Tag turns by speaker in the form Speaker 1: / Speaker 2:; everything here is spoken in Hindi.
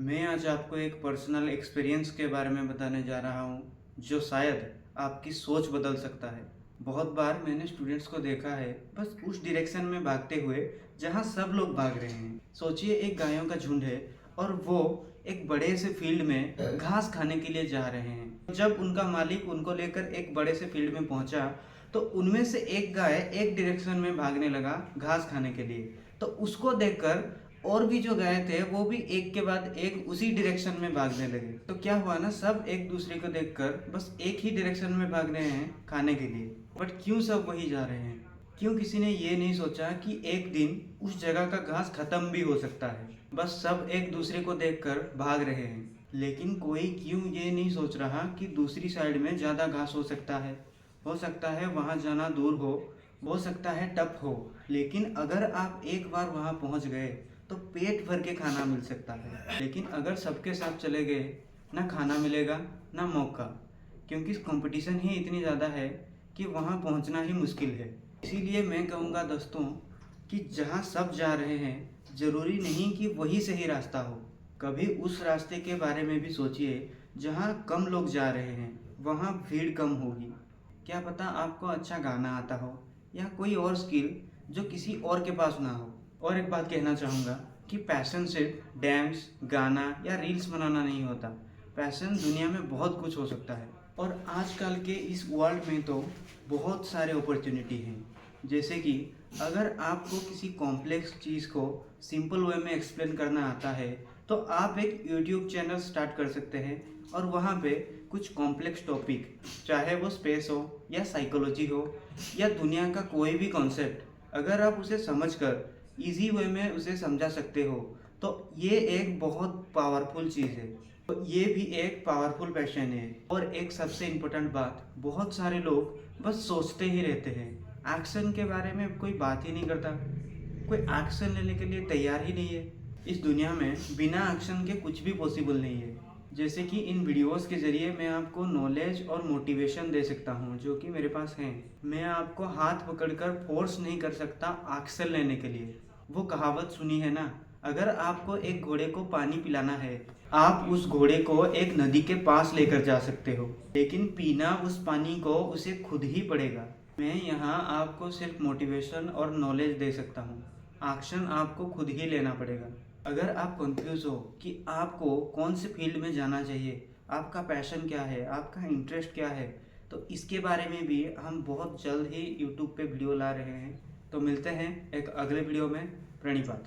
Speaker 1: मैं आज आपको एक पर्सनल एक्सपीरियंस के बारे में बताने जा रहा हूँ, जो शायद आपकी सोच बदल सकता है। बहुत बार मैंने स्टूडेंट्स को देखा है, बस उस डायरेक्शन में भागते हुए जहाँ सब लोग भाग रहे हैं। सोचिए एक गायों का झुंड है और वो एक बड़े से फील्ड में घास खाने के लिए जा रहे हैं। जब उनका मालिक उनको लेकर एक बड़े से फील्ड में पहुंचा, तो उनमें से एक गाय एक डायरेक्शन में भागने लगा घास खाने के लिए। तो उसको देखकर और भी जो गाय थे वो भी एक के बाद एक उसी डायरेक्शन में भागने लगे। तो क्या हुआ ना, सब एक दूसरे को देखकर बस एक ही डायरेक्शन में भाग रहे हैं खाने के लिए। बट क्यों सब वही जा रहे हैं? क्यों किसी ने ये नहीं सोचा कि एक दिन उस जगह का घास खत्म भी हो सकता है? बस सब एक दूसरे को देखकर भाग रहे हैं, लेकिन कोई क्यों ये नहीं सोच रहा कि दूसरी साइड में ज़्यादा घास हो सकता है वहाँ जाना दूर हो सकता है टफ हो, लेकिन अगर आप एक बार वहाँ पहुँच गए तो पेट भर के खाना मिल सकता है। लेकिन अगर सबके साथ चले गए, ना खाना मिलेगा ना मौका, क्योंकि कंपटीशन ही इतनी ज़्यादा है कि वहाँ पहुँचना ही मुश्किल है। इसीलिए मैं कहूँगा दोस्तों कि जहाँ सब जा रहे हैं, ज़रूरी नहीं कि वही सही रास्ता हो। कभी उस रास्ते के बारे में भी सोचिए जहाँ कम लोग जा रहे हैं, वहाँ भीड़ कम होगी। क्या पता आपको अच्छा गाना आता हो या कोई और स्किल जो किसी और के पास ना हो। और एक बात कहना चाहूँगा कि पैशन सिर्फ डांस, गाना या रील्स बनाना नहीं होता। पैशन दुनिया में बहुत कुछ हो सकता है, और आजकल के इस वर्ल्ड में तो बहुत सारे अपॉर्चुनिटी हैं। जैसे कि अगर आपको किसी कॉम्प्लेक्स चीज़ को सिंपल वे में एक्सप्लेन करना आता है, तो आप एक यूट्यूब चैनल स्टार्ट कर सकते हैं और वहाँ पे कुछ कॉम्प्लेक्स टॉपिक, चाहे वो स्पेस हो या साइकोलॉजी हो या दुनिया का कोई भी कॉन्सेप्ट, अगर आप उसे समझकर इजी वे में उसे समझा सकते हो, तो ये एक बहुत पावरफुल चीज़ है। तो ये भी एक पावरफुल पैशन है। और एक सबसे इम्पोर्टेंट बात, बहुत सारे लोग बस सोचते ही रहते हैं, एक्शन के बारे में कोई बात ही नहीं करता, कोई एक्शन लेने के लिए तैयार ही नहीं है। इस दुनिया में बिना एक्शन के कुछ भी पॉसिबल नहीं है। जैसे कि इन वीडियोस के ज़रिए मैं आपको नॉलेज और मोटिवेशन दे सकता हूँ, जो कि मेरे पास है। मैं आपको हाथ पकड़कर फोर्स नहीं कर सकता एक्शन लेने के लिए। वो कहावत सुनी है ना, अगर आपको एक घोड़े को पानी पिलाना है, आप उस घोड़े को एक नदी के पास लेकर जा सकते हो, लेकिन पीना उस पानी को उसे खुद ही पड़ेगा। मैं यहाँ आपको सिर्फ मोटिवेशन और नॉलेज दे सकता हूँ, एक्शन आपको खुद ही लेना पड़ेगा। अगर आप कंफ्यूज हो कि आपको कौन से फील्ड में जाना चाहिए, आपका पैशन क्या है, आपका इंटरेस्ट क्या है, तो इसके बारे में भी हम बहुत जल्द ही यूट्यूब पे वीडियो ला रहे हैं। तो मिलते हैं एक अगले वीडियो में। प्रणिपात।